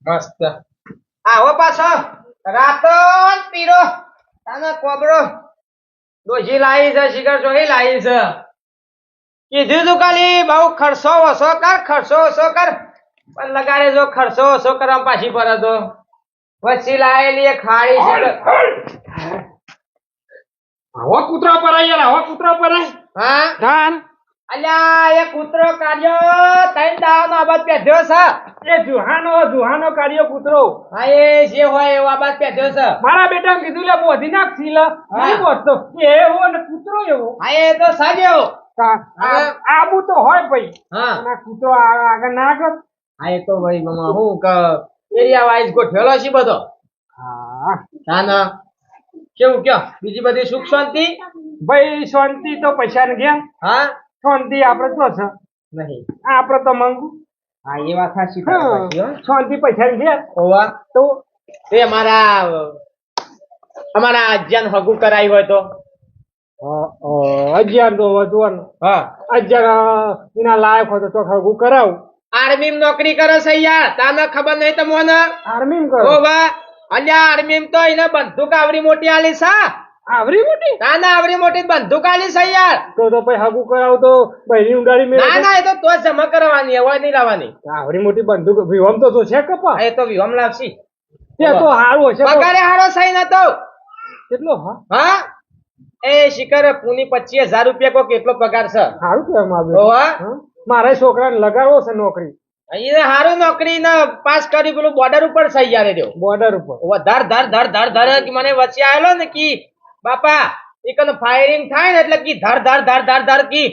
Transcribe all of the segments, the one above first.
મસ્ત આવો પાછો રાતો પીરો તાનો કોબરો ડોશી લાવી છે શિખર ચોહી લાવી છે કીધું તું ખાલી બહુ ખર્ચો ઓછો કર પણ લગાડે જો ખર્ચો ઓછો કરવા પાછી પડે તો વચ્ચે લાયેલી એ ખાડી છે હવા કૂતરા પર આય યાર હવા કૂતરા પર આય હા ધાન અલ્યા એ કૂતરો કાઢ્યો તૈન દાવાનો આબાદ પેધ્યો છે એ જુહાનો કાર્યો કૂતરો હા એ જે હોય એવો આબાદ પેધ્યો છે મારા બેટા કીધું લે બોધી નાખ સીલ નહીં બોધતો એવો ને કૂતરો એવો હા એ તો સાજેવો આબુ તો હોય ભાઈ હા અને કૂતરો આગળ ના કર હા એ તો ભાઈ મમ્મા હું ક એરિયા વાઇઝ ગોઠવેલો છે બધો હા ના ના કેવું કયો બીજી બધી સુખ શાંતિ ભાઈ શાંતિ તો પૈસા ને ગયા હા શાંતિ આપડે શું છે નહીં આપડે તો મંગુ હા એ વાત સાચી પાછી હો શાંતિ પૈસા ને ગયા ઓવા તો તે અમારા આજ્યાન હગું કરાયું હોય તો 11 તો વધવાનું હા 11 એના લાયક હોય તો હગું કરાવું આર્મી નોકરી કરે છે યાર તાને ખબર નહીં તમને આર્મી કરો ઓવા અલ્યા આર્મી તો એને બંદૂક આવડી મોટી આલી છે આવરી મોટી તાને આવડી મોટી બંદૂક આલી છે યાર તો પછી હગું કરાવું તો બહેરી ઉડાડી મેં ના ના એ તો જમા કરવાની અવાજ નહીં લાવવાની આવરી મોટી બંદૂક વિહમ તો છે કપા એ તો વિહમ લાવશી તે તો હારું હશે પગારે હારો સહી નતો કેટલો હા હા એ શિખર પૂની 25,000 રૂપિયા કો કેટલો પગાર છે હારું કેમ આવ્યું ઓવા મારા છોકરાને લગાડવો છે નોકરી અહીંયા હારું નોકરી ને પાસ કરી પેલું બોર્ડર ઉપર થઈ જાય રહ્યો બોર્ડર ઉપર ધર ધર ધર ધર ધર કે મને વચ્ચે આવેલો ને કી બાપા એકન ફાયરિંગ થાય ને એટલે કી ધર ધર ધર ધર ધર કી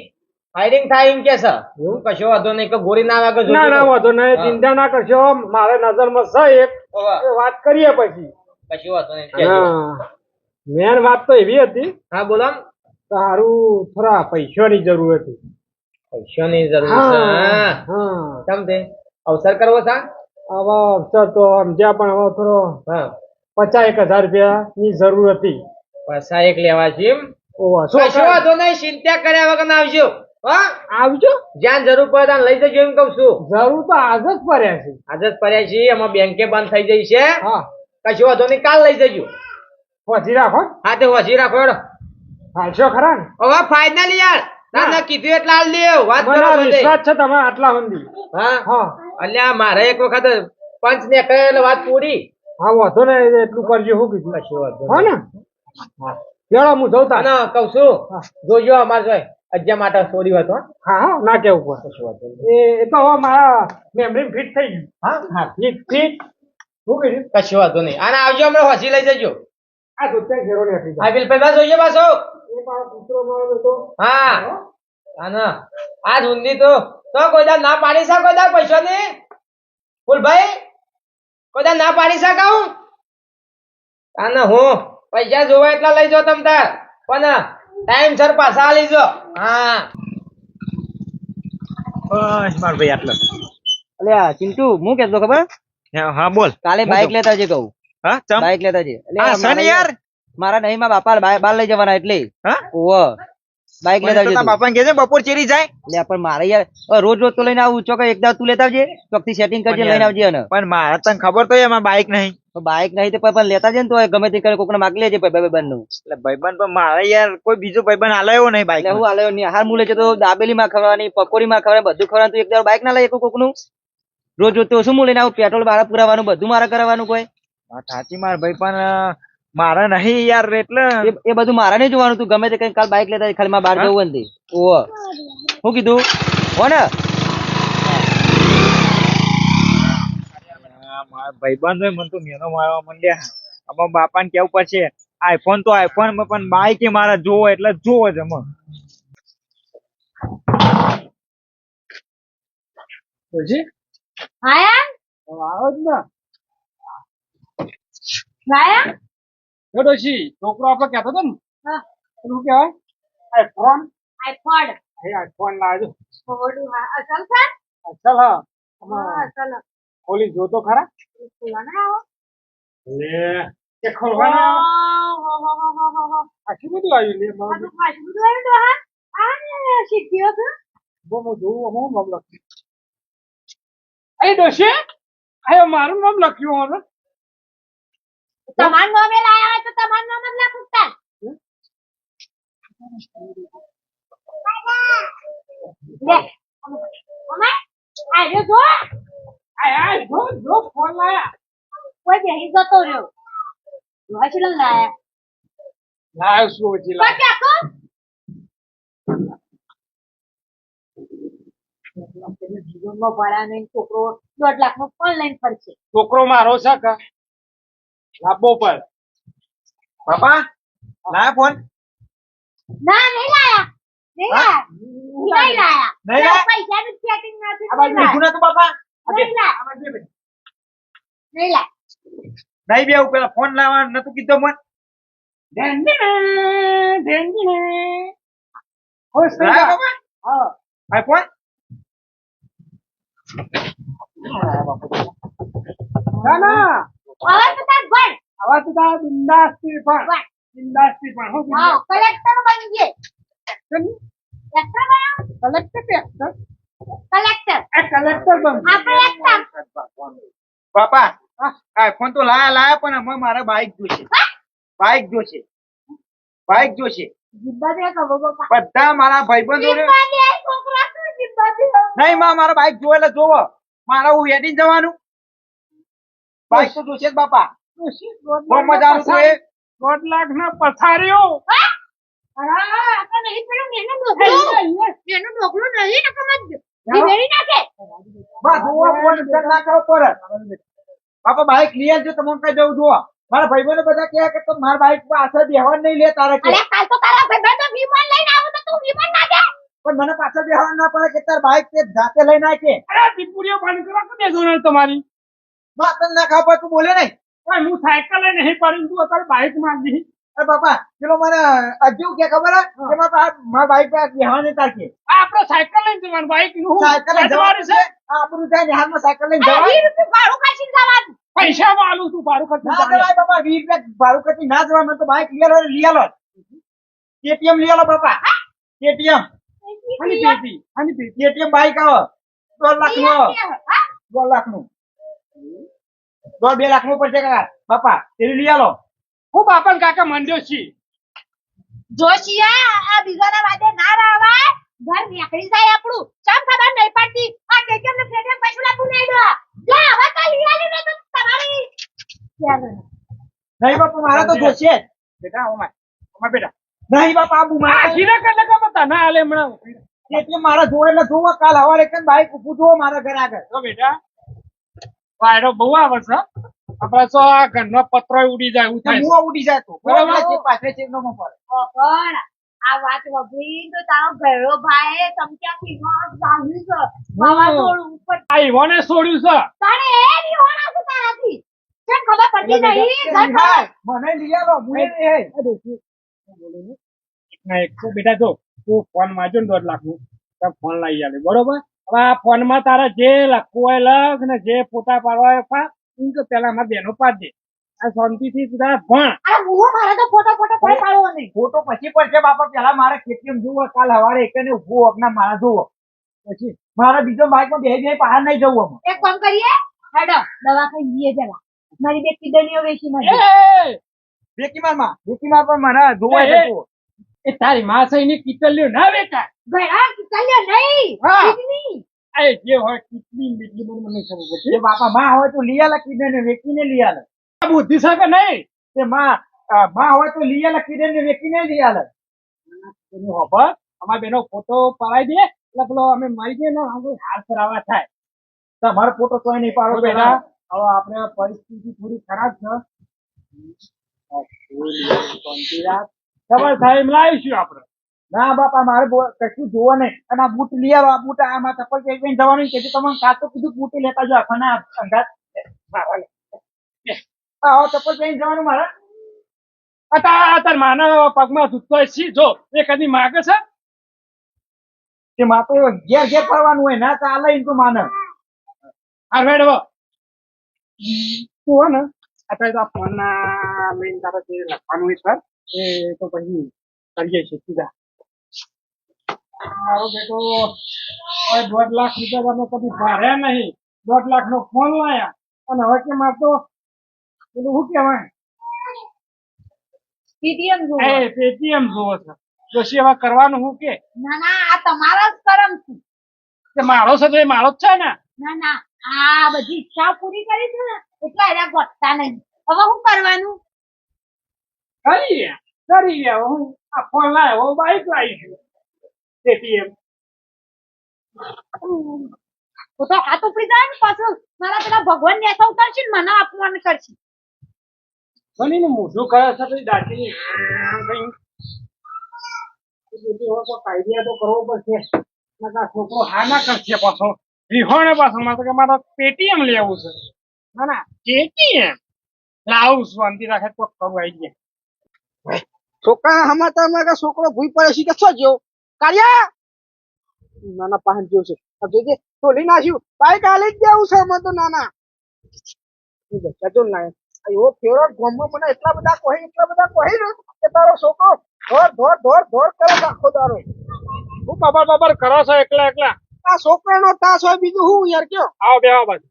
ફાયરિંગ થાય એમ કે છે એવું કશો વાંધો નહીં કે ગોળી ના વાગે ના ના વાંધો નહીં ચિંતા ના કરશો મારે નજરમાં છે એક વાત કરીએ પછી કશો વાંધો નહીં મેન વાત તો એવી હતી હા બોલો તારું થોડા પૈસાની જરૂર હતી પૈસાની જરૂર છે હા કેમ તે અવસર કરવો છે હવે અવસર તો સમજ્યા પણ હવે થોડો હા 50,000 રૂપિયાની જરૂર હતી પૈસા એક લેવા છે એમ ઓવા કશો વાંધો નહીં ચિંતા કર્યા વગર આવજો હા આવજો જ્યાં જરૂર પડે ત્યાં લઈ જજો એમ કઉ છું જરૂર તો આજ જ પડ્યા છે આજ જ પડ્યા છે એમાં બેંકે બંધ થઈ જઈ છે હા કશો વાંધો નહીં કાલ લઈ જજો પછી રાખો હા તે વસી રાખો હેડો હાલશો ખરા ને હવે ફાઇનલ યાર ના કીધું એટલે હાલ દેવ વાત કરો મને બધે. વિશ્વાસ છે તમે આટલા મંદી હા હા અલ્યા મારે એક વખત પંચ ને કરેલ વાત પૂરી હા વાંધો ને એટલું કરજો શું કીધું કશો વાંધો હા ને ચલો હું જઉં તાર ના કઉ છું જોજો અમાર જોઈ અજ્જા માટે સોરી હતો હા હા ના કેવું પડે એ તો હવે મારા મેમરી ફિટ થઈ ગયું હા હા ફિટ ફિટ શું કીધું કશો વાંધો નહીં અને આવજો હમણાં હોસી લઈ જજો આ દુત્યા ઘેરો ને આપી આ બિલ પૈસા જોઈએ પાછો એ મારો કૂતરો મારો તો હા ના આજ ઊંધી તો કોઈ દાડ ના પાડી શા કોઈ દાડ પૈસા ની ફૂલભાઈ કોઈ દાડ ના પાડી શા કહું આના હું પૈસા જોવા એટલા લઈ જાઓ તમ તાર પણ ટાઈમ સર પાછા લઈ જો હા બસ માર ભાઈ આટલો અલ્યા ચિંટુ હું કેતો ખબર હા બોલ કાલે બાઈક લેતા જે કહું હા ચમ બાઈક લેતા જે હા સન યાર મારા નહીં માં બાપા બાર લઈ જવાના એટલે હા ઓવ બાઈક લેતા તારા આવજે બાપાને કહેજે બપોર ચેરી જાય લે પણ મારે યાર રોજ રોજ તો લઈને આવું ચોક એક દાવ તું લેતા આવજે ચોક થી સેટિંગ કરજે લઈને આવજે ને પણ મારે તને ખબર તો એમાં બાઈક નહીં બાઈક નહીં તો પણ લેતા જાય ને તો ગમે તે કરે કોકને માગ લેજે ભાઈ નું એટલે ભાઈબંધ પણ મારે યાર કોઈ બીજો ભાઈબંધ આલે એવો નહીં બાઈક એટલે હું આલ્યો ની હાર મૂલે છે તો દાબેલી માં ખવડાવવાની પકોડી માં ખવડાવવાની બધું ખવડાવવાનું તું એક દાવ બાઈક ના લઈ કોક નું રોજ રોજ તો શું મૂલે આવું પેટ્રોલ મારે પુરાવાનું બધું મારે કરાવવાનું કોઈ સાચી માર ભાઈ પણ મારે નહીં યાર એટલે એ બધું મારે નહીં જોવાનું તું ગમે તે કઈ કાલ બાઈક લેતા ખાલી માં બહાર જવું ને ઓહ શું કીધું હો ને મારા ભાઈબંધ હોય મને તો મેનો મારવા માંડ્યા આમાં બાપાને કેવું પડશે આઈફોન તો આઈફોન માં પણ બાઈક મારે જોવો એટલે જોવો જ એમાં આયા આવો જ ને લાયા ડોશી છોકરો આપણે કહેતો હતો ને હા શું કહેવાય આઈફોન આઈપોડ આઈફોન લાવજો થોડું હા અસલ છે અસલ હા હા અસલ ખોલી જોતો ખરા ખોલવાના આવો લે કે ખોલવાના હો હો હો હો હો હો આખી બધું આવ્યું લે આ તો ખાસું બધું આવ્યું તો હા આ શીખ્યો છે બહુ જોવું હું મામલો એ ડોશી આયો મારું નામ લખ્યું હવે તમારું નામે લાયા હોય તો તમારું નામ જ લખું તાર. લે. અમે આજો જો આય જો ફોન લાયા કોઈ બેહી જતો રહ્યો. જોવા છે લાયા. લાયો શું હજી કોઈ ક્યાં જીવનમાં ભરા નહીં છોકરો 1.5 લાખ નો ફોન લઈને ફરશે. છોકરો મારો છે કે લાંબો પર બાપા લાયા ફોન ના નહીં લાયા. નહીં લાયા. નહીં લાયા. નહીં લાયા? પૈસાનું સેટિંગ નથી. આ બાજુ લીધું નતું બાપા નહીં લાયા. નહીં લાયા. નહીં બે પેલા ફોન લાવવા નતું કીધું મને ખુશ થઈ લાયા જા. બાપા હા આઈફોન ના ના હવે તો તાર ભણ. હવે તો તારા બિંદાસથી પણ ભણ. બિંદાસથી પણ હું હા, કલેક્ટર બની ગયે. કલેક્ટર બન્યો? Collector collector. કલેક્ટર બન આપણે એકતા. બાપા આઈફોન તો લાયા પણ હવે મારે બાઈક જોશે બાઈક જોશે જીબ્બા દે કહો બાપા. બધા મારા ભાઈબંધો જીબ્બા દે છોકરા શું જીબ્બા દે? નહીં માં મારા બાઈક જોવે એટલે જોવો મારા હું હેડીને જવાનું બાઈક તો જોશે જ બાપા બહુ મજાનું છે એ. 1.5 લાખ ના પથારીઓ હા? અરે, આ તો નહીં પેલું એનું ડોકલું. એનું ડોકલું નહીં ને સમજ. નિમેરી નાખે. બસ જોવો ફોન અંદર નાખો પર બાપા બાઈક લઈ આવજો તમને કઈ દઉં જુઓ મારા ભાઈબંધો બધા કહે કે તમે મારા બાઈક પર આછળ બેહવા નહીં લે તારે કે અરે, કાલ તો તારા ભાઈબંધો વિમાન લઈને આવો તો તું વિમાન નાખે. પણ મને પાછળ બેહવા ના પડે કે તાર બાઈક તે જાતે લઈ નાખે અરે દીપુડીઓ બંધ કરો કે દેજો ને તમારી માં તને ના ખાવ તું બોલે નહીં ઓય હું સાયકલ લઈને નહીં પાડી તું અત્યારે બાઈક માંગી અરે બાપા પેલો મને હજુ કે ખબર હે કે મારા બાઈક પર બેહવા નહીં તાર કે આ આપણે સાયકલ લઈને જવાનું બાઈક નું સાયકલ લઈને જવાનું છે આપણું જાય ને હાથમાં સાયકલ લઈને અરે, જવાનું 20 રૂપિયા ભાડું ખાશીને જવાનું. પૈસા માં આલું તું ભાડું ખર્ચ ના જવાય બાપા 20 રૂપિયા ભાડું કરતી ના જવાય મને તો બાઈક લઈ આલો કેટીએમ લઈ આલો બાપા કેટીએમ આની પેટી કેટીએમ બાઈક આવે 2 લાખ નું હા? 2 લાખ નું 2 લાખ નું પડશે કાકા બાપા તેરી લઈ આલો હું બાપા ને કાકા મંડ્યો છી જોશિયા, આ બીજાના વાદે ના રહેવાય. ઘર નીકળી જાય આપણું. ચમ ખબર નહીં પડતી. આ ટેકેમ ને ટેકેમ પૈસું લાગતું નહીં દો. લે, હવે તો લઈ આલી ને તો તમારી નહીં બાપા મારે તો જોશે જ બેટા અમાર બેટા નહીં બાપા આબુ આ મારે હીરા કને કે બતા ના આલે હમણાં કેટીએમ મારે જોવે એટલે જોવો કાલ હવારે કે બાઈક ઉભું જોવો મારા ઘર આગળ તો બેટા વાયરો બહુ આવે છે આપડે તો આ ઘરનો પત્રો ઉડી જાય એવું થાય છે. મુવા ઉડી જાય તો બરાબર. બરાબર છે પાછળ છે નો પડે પણ આ વાત વગરી તો તારો ગયો ભાઈ સમક્યાથી વાત જાણી છે. વાવાઝોડું ઉપર આ ઈવોને છોડ્યું છે તારે એ ની હોણા છે તારાથી. કેમ ખબર પડતી નહીં? ઘર હાય, મને લઈ આલો મુએ નહીં ના એક તો બેટા જો તું ફોન માંજો ને 1.5 લાખ નું તો ફોન લઈ આલે બરોબર હવે આ ફોન માં તારા જે લખવું હોય લખ ને જે ફોટા પાડવા હોય પાડ એમ તો પેલા મારા બેનો પાડજે આ શાંતિથી તું તારા ભણ અરે મુઓ મારે તો ફોટો ફોટો કોઈ પાડવો નહીં. ફોટો પછી પડશે બાપા પેલા મારે કેટીએમ જોવો કાલ હવારે એક ને ઉભો અપના મારા જોવો પછી મારે બીજો બાઈક માં બે બહાર નહીં જવું અમે એક કામ કરીએ, હેડો દવા ખાઈ લઈએ જરા. મારી બે કિડનીઓ વેચી એ, નાખી. વેકીમારમાં પણ મને જોવો એ, એટલે જોવો એ તારી માં સહીની કિટલીઓ ના વેચાય ઘણા કિટલીઓ નહીં. હા. કિડની. આ જે હોય કિટલી બીટલી મને નહીં ખબર એ પડતી બાપા માં હોય તો લઈ આલે કીધે ને વેકીને લઈ આલે આ બુદ્ધિ છે કે નહીં તે માં હોય તો લઈ આલે કીધે ને વેકીને લઈ આલે એની ખબર અમારા બેનો ફોટો પડાવી દે એટલે પેલો અમે મરી જઈએ ને આપણે હાથ કરાવવા થાય તમારો ફોટો તોય નહીં પાડો તો બેટા બેટા હવે આપણે પરિસ્થિતિ થોડી ખરાબ છે ખબર થાય એમ લાવીશું આપણે ના બાપા મારે કશું જોવો નહીં અને આ બૂટ લઈ આવો આ બૂટ આમાં ચપ્પલ પહેરીને જવાનું કે તમને કાં તો કીધું બૂટ લેતા જો આખા અંગાત આવો ચપ્પલ પહેરીને જવાનું મારે તાર માના પગમાં જૂતો છી જો એ કદી માગે છે કે માં તો ઘેર ઘેર ફરવાનું હોય ના ચાલે એમ તો માને આ મેડવો તું હો ને અત્યારે તો આ ફોન ના લઈને તારે જે લખવાનું હોય સર એ તો પછી કરીએ છીએ સીધા મારો બેટો 1.5 લાખ રૂપિયા તમે કદી ભર્યા નહીં 1.5 લાખ નો ફોન લાયા અને હવે કે મારે તો પેલું શું કહેવાય PTM જુઓ. એ પેટીએમ જોવો છે પછી હવે કરવાનું શું કે ના ના આ તમારા જ કરમ છે. કે મારો છે તો એ મારો જ છે ને ના ના આ બધી ઈચ્છા પૂરી કરી છે ને એટલે એના ગોઠતા નહીં. હવે શું કરવાનું? કરી ગયા હું આ ફોન લાવ્યો હું બાઈક લાવી છું પેટીએમ તો તો હાથ ઉપડી જાય ને પાછું મારા પેલા ભગવાન ને એસા ઉતારશે ને મને અપમાન કરશે. બનીને મોઢું કરે છે પછી દાટી આમ કઈ આઈડિયા તો કરવો પડશે નકર છોકરો હા ના કરશે પાછો વિહોણે પાછો મારે કે મારે પેટીએમ લેવું છે ના ના પેટીએમ લાવું શાંતિ રાખે તો કરવું આવી ગયા છોકરા હમાતા માં કે છોકરો ભૂઈ પડે છે કે છો જો કાળિયા નાના પાહન જેવું છે આ જોજે તોડી નાખ્યું બાઈક આલી જ દેવું છે મને તો નાના જતો ના એવો ફેરો ગામમાં મને એટલા બધા કહી ને કે તારો છોકરો ધોર કરે આખો દારો હું બાબર કરો છો એકલા એકલા આ છોકરાનો તાસ હોય બીજું હું યાર કયો આવો બે આવો બાજુ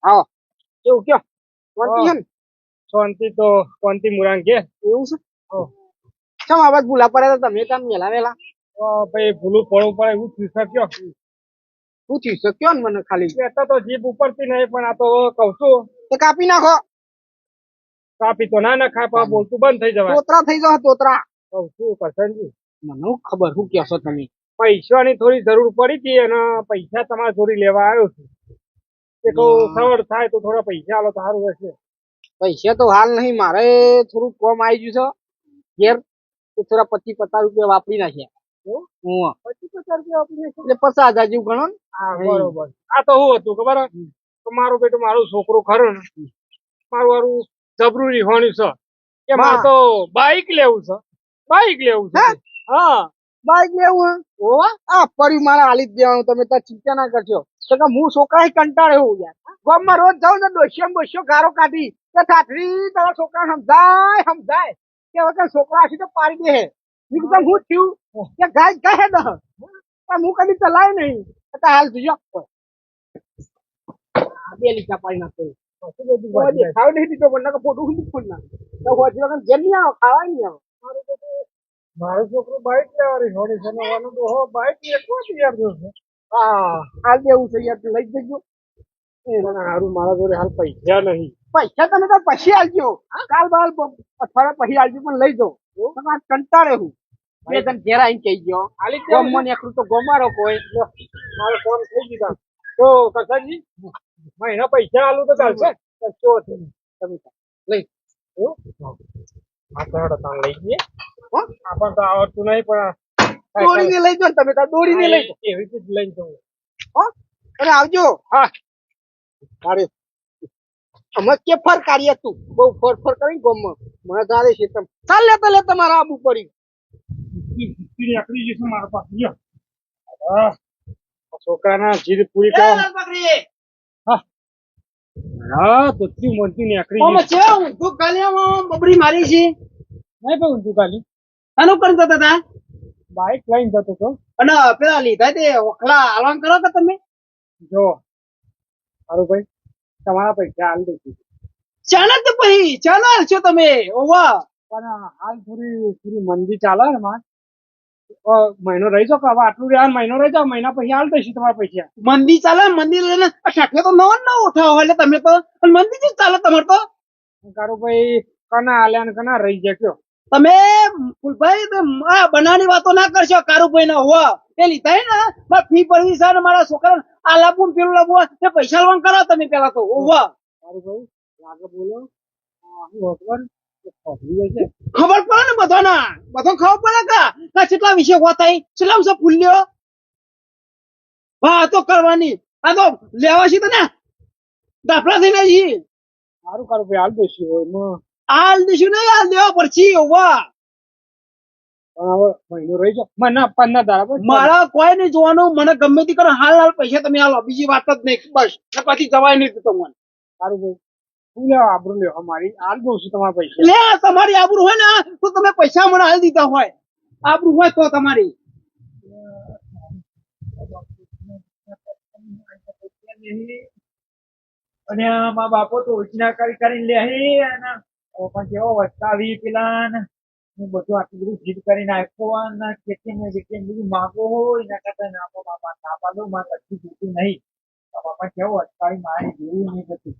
આવો કેવું કયો શાંતિ છે ને શાંતિ તો શાંતિ મુરાંગ કે એવું છે ચમ આવાજ ભૂલા પડે તો તમે કામ મેલા વેલા ભાઈ ભૂલું પડવું પડે એવું થઈ શક્યો શું થયું છે કયો ને મને ખાલી કહેતા તો જીભ ઉપરથી નહીં પણ આ તો કઉ છું તો કાપી નાખો કાપી તો ના ખાય પણ બોલતું બંધ થઈ જવાય તોતરા થઈ જાવ તોતરા કઉ છું કરશનજી મને હું ખબર શું કહેશો તમે પૈસાની થોડી જરૂર પડી હતી અને પૈસા તમારા જોડી લેવા આવ્યો છું કે કહું સવડ થાય તો થોડા પૈસા આલો તો સારું રહેશે પૈસા તો હાલ નહીં મારે થોડું કોમ આવી ગયું છે ઘેર તો થોડા 25-50 રૂપિયા વાપરી નાખ્યા હું 25-50 રૂપિયા એટલે 50,000 જેવું ગણો ને હા બરોબર આ તો શું હતું ખબર કે મારું બેટું મારું છોકરું ખરું ને મારું વારું જબરું રીહોણ્યું છે કે મારે તો બાઈક લેવું છે હા બાઈક લેવું હે આ પરી મારા હાલી જ દેવાનું તમે ત્યાં ચિંતા ના કરશો તો કે હું છોકરા કંટાળે હું યાર ગામમાં રોજ જાઉં ને ડોશિયો ગારો કાઢી કે સાઠરી તારા છોકરા સમજાય કે વખત છોકરા હશે તો પાડી દે એકદમ હું થયું કે ગાય કહે ન પણ હું કદી ચલાય નહીં એટલે હાલ જોજો બે લીટા પાડી નાખો દેખાવ નહીં દીધો પણ ફોટો ખુલી ફોન ના તો હોજી વખત જેમ નહીં આવો ખાવાય નહીં આવો મારું છોકરું બાઈક લેવા રીહોણી છે નવાનું તો હો બાઈક એકવા તૈયાર થયો છે હા હાલ દેવું છે યાર લઈ જજો સારું મારા જોડે હાલ પૈસા નહીં પૈસા તમે તો પછી આલજો કાલ બાલ અઠવાડિયા પછી આલજો પણ લઈ જાઓ તમે આ કંટાળે હું બે જણ ઘેર આવીને કહી ગયો ગમમાં નીકળું તો ગમારો કોઈ મારો ફોન થઈ દીધા તો કસાજી મહિના પૈસા આલું તો ચાલશે કશો નથી તમે લઈ આ તો હેડો તાણ લઈ જઈએ હો? આપણ તો આવડતું નહીં પણ દોડીને લઈ જાઓ ને તમે તાર દોડીને લઈ જાઓ એવી રીતે જ લઈને જવું હો અને આવજો હા અરે અમે કે ફર કાઢીએ તું બહુ ફર કરી ગમમાં મને તારે છે તમે ચાલ લેતા મારા આબુ પડી આકડી જશે મારા પાસે લ્યો હા છોકરાના જીદ પૂરી કરો હા તો તું મોટી ની આકડી તું કાલિયામાં બબડી મારી છે નહીં પણ ઊંધું ખાલી આનું કરી જતા હતા બાઈક લઈને જતો તો અને પેલા લીધા તે ઓખલા આલવાન કરો કે તમે જો સારું ભાઈ તમારા પૈસા હાલ દઈશું ચાના તો પછી ચાના હાલશો તમે ઓવા પણ હાલ થોડી મંદી ચાલે ને માં મહિનો રહી જાવ કે હવે આટલું યાર મહિનો રહી જાવ મહિના પછી હાલ દઈશું તમારા પૈસા મંદી ચાલે મંદી લઈને ઠાઠે તો નવો નવો ઉઠાવો એટલે તમે તો અને મંદી જ ચાલે તમારે તો કારું ભાઈ કના હાલ્યા ને કના રહી ગયા કયો તમે ફૂલભાઈ આ બનાવની વાતો ના કરશો કારુભાઈ ના હોવા એ લીધા ને મારે ફી ભરવી છે ને મારા છોકરા આ લાવવું પેલું લાવવું એ પૈસા લેવાનું કરો તમે પેલા તો હોવા સારું ભાઈ લાગે બોલો ખબર ખબરી જશે ખબર પડે ને બધો ખબર પડે કા કેટલા વિષય હોતા કેટલા વિષય ફૂલ્યો વાતો કરવાની આ તો લેવા છે ને દાફલા થઈને છીએ સારું કારું ભાઈ હાલ દઈશું હાલ દઈશું નહીં હાલ દેવા પડશે હોવા પણ હવે મહિનો રહી જાવ મને 15 દાડા મારા કોઈ નહીં જોવાનું મને ગમે તે કરો હાલ પૈસા તમે હાલો બીજી વાત જ નહીં બસ પછી જવાય નહીં તમને સારું ભાઈ શું લેવા આબરૂ લેવા મારી હાલ દઉં છું તમારા પૈસા લે તમારી આબરૂ હોય ને તો તમે પૈસા મને હાલ દીધા હોય આબરૂ હોય તો તમારી અને મારા બાપો તો ઓછના કરીને લે અને પણ જેવો વસ્તાવી પેલા ને હું બધું આટલું બધું જીત કરીને આપ્યો અને કેટલી બધું માગો હોય એના કરતા ના આપો બાપા ના પાડો મારે કશું જોતું નહીં બાપા કેવો વસ્તાવી મારી જેવું નહીં થતું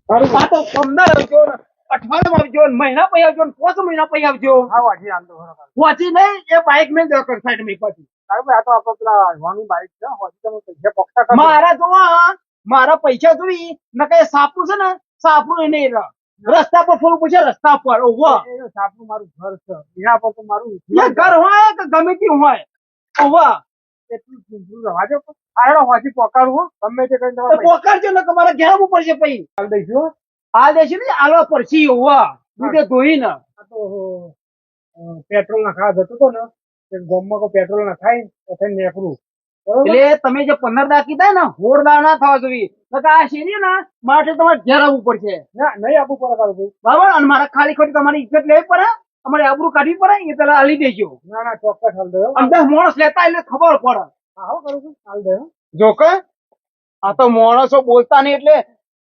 તારું આ તો 15 આવજો ને 18 આવજો ને મહિના પછી આવજો ને 5 મહિના પછી આવજો હા વાજી આમ તો પહોંચી નહીં એ બાઇક મેં દો કર સાઈડ મેં પછી સાહેબ આ તો આપણે પેલા વાની બાઈક છે વાજી તમે પૈસા પક્ષા કરો મારા જોવા મારા પૈસા જોઈ ન કઈ સાપુ છે ને સાપુ એ નહીં રસ્તા પર ફોન પૂછે રસ્તા પર ઓહો સાપનું મારું ઘર છે એના પર તો મારું એ ઘર હોય કે ગમે તે હોય ઓહો એટલું ચૂંટું રવા દો આડો વાજી પકડવું ગમે તે કરીને તમારે પોકરજો ને તમારે ઘેર આવવું પડશે પછી પૈસા દઈશું આ દેશે ને આલવા પડશે ઓહો દૂધે ધોઈ ને આ તો પેટ્રોલ નખાવા જતો હતો ને તે ગામમાં કોઈ પેટ્રોલ નખાય તો થઈને નેકરું બરોબર એટલે તમે જે 15 દા કીધા ને હોડદાર ના થવા જોઈએ નકર આ શેરી ને માટે તમારે ઘેર આવવું પડશે ના નહીં આપવું પડે કાલે ભાઈ બરાબર અને મારે ખાલી ખોટી તમારી ઇજ્જત લેવી પડે અમારે આબરૂ કાઢવી પડે એ પેલા આલી દેજો ના ના ચોક્કસ હાલ દો અને 10 માણસ લેતા એટલે ખબર પડે હા હા કરું છું હાલ દો જો કે આ તો માણસો બોલતા નહીં એટલે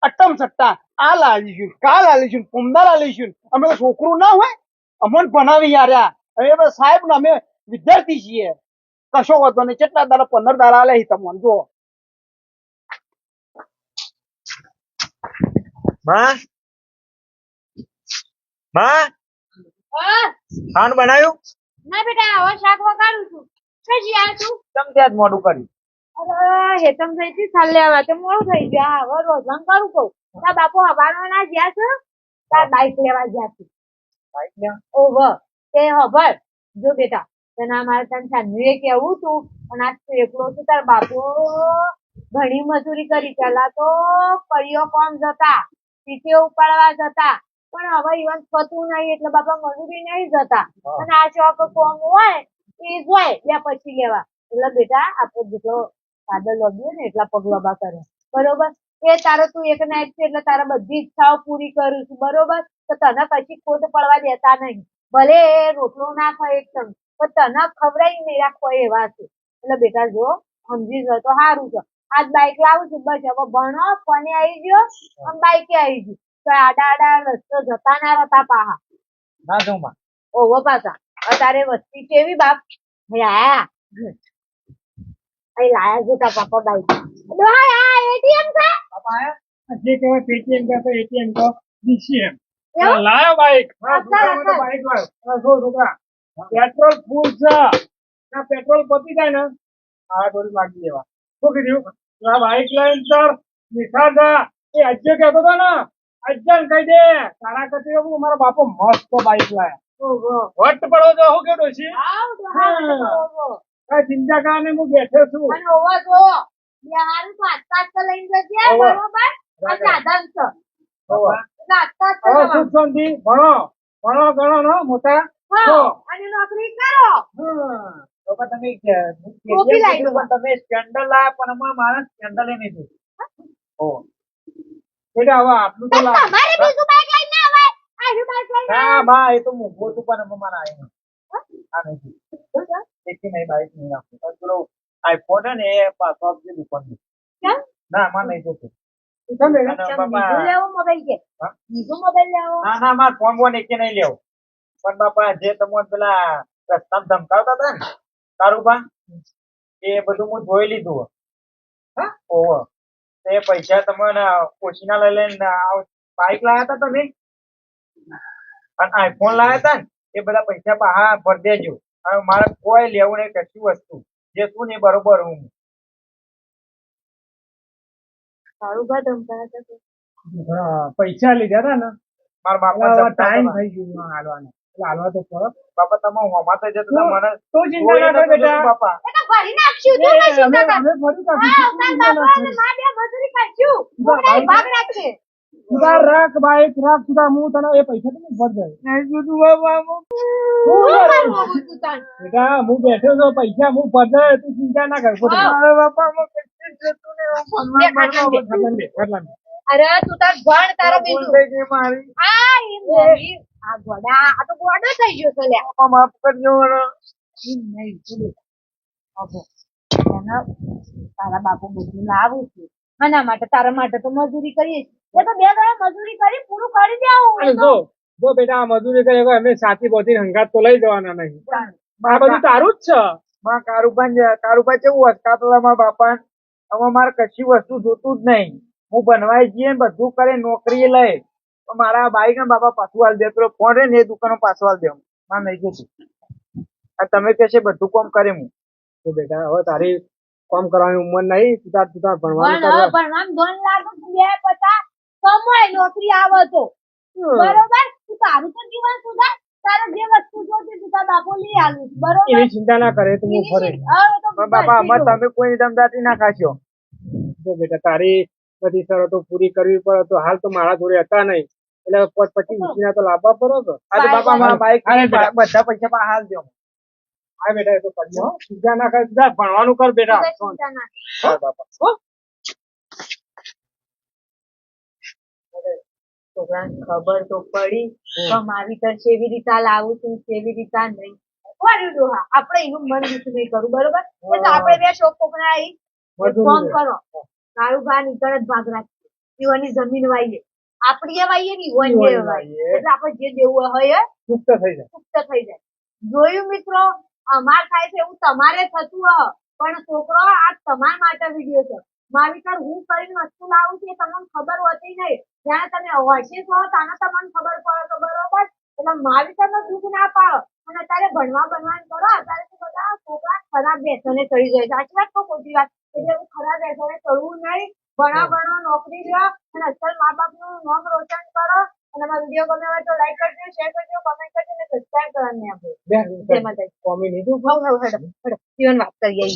અટ્ટમ સટ્ટા આ લાલીશું કા લાલીશું પુમદા લાલીશું અમે તો છોકરું ના હોય અમને ભણાવી યાર હવે સાહેબ ને અમે વિદ્યાર્થી છીએ કશો વાંધો નહીં કેટલા દાડા 15 દાડા આલે તમને જો માં માં હા ખાવાનું બનાવ્યું ના બેટા હવે શાક વગાડું છું કઈ યાર તું તમ ત્યાં જ મોડું કર્યું અરે હેતમ થઈ હતી ચાલ લેવા તો મોડું થઈ ગયા હવે રોજન કરું કહું તાર બાપુ હવાનો ના ગયા છે તાર બાઈક લેવા ગયા છે બાઈક ને ઓહો તે હબર જો બેટા તેના મારે તને સાંજે કેવું તું અને આજ તું એકલો છું તાર બાપુ ઘણી મજૂરી કરી પેલા તો કડીઓ કોમ જતા પીઠે ઉપાડવા જતા પણ હવે ઇવન થતું નહીં એટલે બાપા મજૂરી નહીં જતા અને આ ચોક કોમ હોય એ જોય બે પછી લેવા એટલે બેટા આપણે જેટલો સાદો લોબીએ ને એટલા પગ લોબા કરે બરોબર એ તારે તું એક નાઈટ છે એટલે તારે બધી ઈચ્છાઓ પૂરી કરું છું બરોબર તો તને કશી ખોટ પડવા દેતા નહીં ભલે એ રોટલો ના ખાય એકદમ પણ તને ખવડાવી નહીં રાખવો એવા છે એટલે બેટા જો સમજી ગયો તો સારું છે આજ બાઈક લાવું છું બસ હવે ભણો ફોને આવી ગયો અને બાઈકે આવી ગયું તો આડા આડા રસ્તો જતા ના રહેતા પાહા ના જઉં માં ઓહો પાછા અત્યારે વસ્તી કેવી બાપ લાયા અહીં લાયા જો તાર પાપા બાઈક એટીએમ છે બાપા આયા જે કહેવાય પેટીએમ કહે તો એટીએમ કહો ડીસીએમ એવું? લાયો બાઈક હા અચ્છા, છોકરાઓ તો અચ્છા. બાઈક લાયો હા જો છોકરા પેટ્રોલ ફૂલ છે ના પેટ્રોલ પતી જાય ને આ થોડી માગી દેવા શું કીધું આ બાઈક લઈને સર મીઠા જા એ અજ્જે કહેતો હતો ને અજ્જન કહી દે તારા કતી મારા બાપો મસ્ત બાઈક લાયા ઓહો વટ પડો તો હું કેતો છે આવ તો ઓહો કઈ ચિંતા કારણે હું બેઠો છું અને ઓવા જો બિહારી તો આટકા તો લઈને જજે ઓવા. બરોબર આ સાધન છે હોવે. એટલે આટકા તો હવે જવાનું. સુખ શાંતિ ભણો ભણો ગણો નો મોટા હા હો. અને નોકરી કરો હા. તો પણ તમે ટોપી લાવી દો. પણ તમે સ્કેન્ડલ લાયા પણ અમારા માણસ સ્કેન્ડલ નહીં જોયું ઓ બેટા હવે આટલું તો લાવ તમારે બીજું બાઈક લઈને આવે આનું બાઈક લઈને ના આવે બા એ તો મોઘું હતું પણ અમારા આવ્યું આ નથી દેખી નહીં બાઈક નહીં આપું પણ પેલો આઈફોન હે ને એ પાછો આપજે દુકાન કેમ ના અમારે નહીં જોતું તમે બેટા અને કેમ બાપા બીજું લેવો મોબાઈલ કે હા? બીજો મોબાઈલ લેવો ના ના મારે ફોન બોન એકે નહીં લેવું પણ બાપા જે તમને પેલા રસ્તામાં ધમકાવતા હતા ને તારું બા એ બધું હું જોઈ લીધું હે. હા ઓહો તે પૈસા તમને ઓછીના લઈ લઈને બાઈક લાયા હતા તમે અને આઈફોન લાયા હતા ને એ બધા પૈસા પાહા ભરી દેજો હવે મારે કોઈ લેવું નહીં કશું વસ્તુ જે તું ને એ બરોબર હું સારું ઘર ધમકાયા હતા હા, પૈસા લીધા હતા ને મારા બાપા હવે ધમકાવતા ટાઈમ હતા. થઈ ગયો હાલવાનો એટલે હાલવા તો પડે બાપા તમે હોમાં તો જતો તો મને તો ચિંતા ના કર જોઈ નતું બેટા જતું બાપા એ તો ભરી નાખશું તું એ કશું અમે ના કર. અમે ફરી કાઢીશું. હા તું તાર ચિંતા ના બાપુ અને કર. મા બે મજૂરી કરશું ઉભા મોબાઈલ બાઈક- ભાગ રાખશે સુધાર રાખ બાઈક રાખ સુધાર હું તને એ પૈસા તને ભર દે શું કરવું તું તાર? બેટા હું બેઠો છું પૈસા હું ભર દે તું ચિંતા ના કર પોતે. હા. અરે બાપા હું કશું જ જતું નહીં. હું બે ભણવા ખાટલા ભણવા ખાટલા બે. અરે તું તાર ભણ તારા ભૂલ બીજું થઈ ગઈ મારી આ એમ નહીં. આ ગોડા આ તો ગોડો થઈ ગયો છે લ્યા બાપા માફ કરજો મને. એમ નહીં તું લે. હવે એના તારા બાપુ બધું લાવું છું આના માટે તારા માટે તો મજૂરી કરીએ છીએ. એ તો બે જણા મજૂરી કરી પૂરું કરી દેવું અને જો બેટા આ મજૂરી કરે કોઈ અમે સાથી બોધી હંગાત તો લઈ જવાના નહીં. આ બધું તારું જ છે. માં કારુભાઈ કેવું હતા મારા બાપા હવે મારે કશી વસ્તુ જોતું જ નહીં. હું બનવાઈ જઈએ ને બધું કરે નોકરી લઈ તો મારા બાઈક ને બાપા પાછું હાલ દે પેલો ફોન રે ને એ દુકાનો પાછું હાલ દે માં નહીં જોતું. આ તમે કહેશે બધું કામ કરે હું તો બેટા હવે તારી કામ કરવાની ઉંમર નહીં. તું તાર ભણવાનું પણ કરવા. ભણવામાં ધોન લાગે બે પતા કમાય નોકરી આવે તો બરોબર તું તારું તો જીવન સુધાર તારે જે વસ્તુ જોતી તું તારા બાપુ લઈ આલું બરોબર એની ચિંતા ના કરે તો હું ફરે. પણ બાપા અમારે તમે કોઈ દમદાટી ના ખાશો. જો બેટા તારી બધી શરતો પૂરી કરવી પડે તો હાલ તો મારા જોડે હતા નહીં એટલે 25 ના તો લાવવા પડે તો. આ તો બાપા મારા બાઈક બધા પૈસા પાછા હાલ દો. હા બેટા એ તો કરજો હો. ચિંતા ના કર. જા ભણવાનું કર બેટા. ચિંતા ના હા બાપા હો. છોકરાને ખબર તો પડી પણ મારી તર કેવી રીતે લાવું છું કેવી રીતે નહીં વાળ્યું ડોહા આપણે એનું મન દુઃખ નહીં કરું બરોબર એ તો આપણે બે શોખ કોકના આવી ફોન કરો તારું ગા નીકળ જ ભાગ રાખીએ ઈવાની જમીન વાઈએ આપડી એ વાઈએ ને ઈવાની એ વાઈએ એટલે આપણે જે દેવું હોય એ સુપ્ત થઈ જાય. સુપ્ત થઈ જાય. જોયું મિત્રો અમાર થાય છે એવું તમારે થતું હોય પણ છોકરો આ તમારા માટે વિડીયો છે મારી તર હું કરીને વસ્તુ લાવું છું એ તમને ખબર હોતી નહીં જ્યાં તમે હોશિયાર છો તાને તમને ખબર પડે તો બરોબર એટલે મારી તરનો દુઃખ ના પાડો અને અત્યારે ભણવાનું કરો અત્યારે તો બધા છોકરા ખરાબ બેસને ચડી જાય છે સાચી વાત તો ખોટી વાત એટલે એવું ખરાબ બેસને ચડવું નહીં ભણો નોકરી લો અને અત્યારે મા બાપનું નામ રોશન કરો અને અમારો વિડીયો ગમે હોય તો લાઈક કરજો શેર કરજો કમેન્ટ કરજો અને સબસ્ક્રાઇબ કરવાનું નહીં આપણે જય માતાજી કોમી નહીં તું. જીવન વાત કરીએ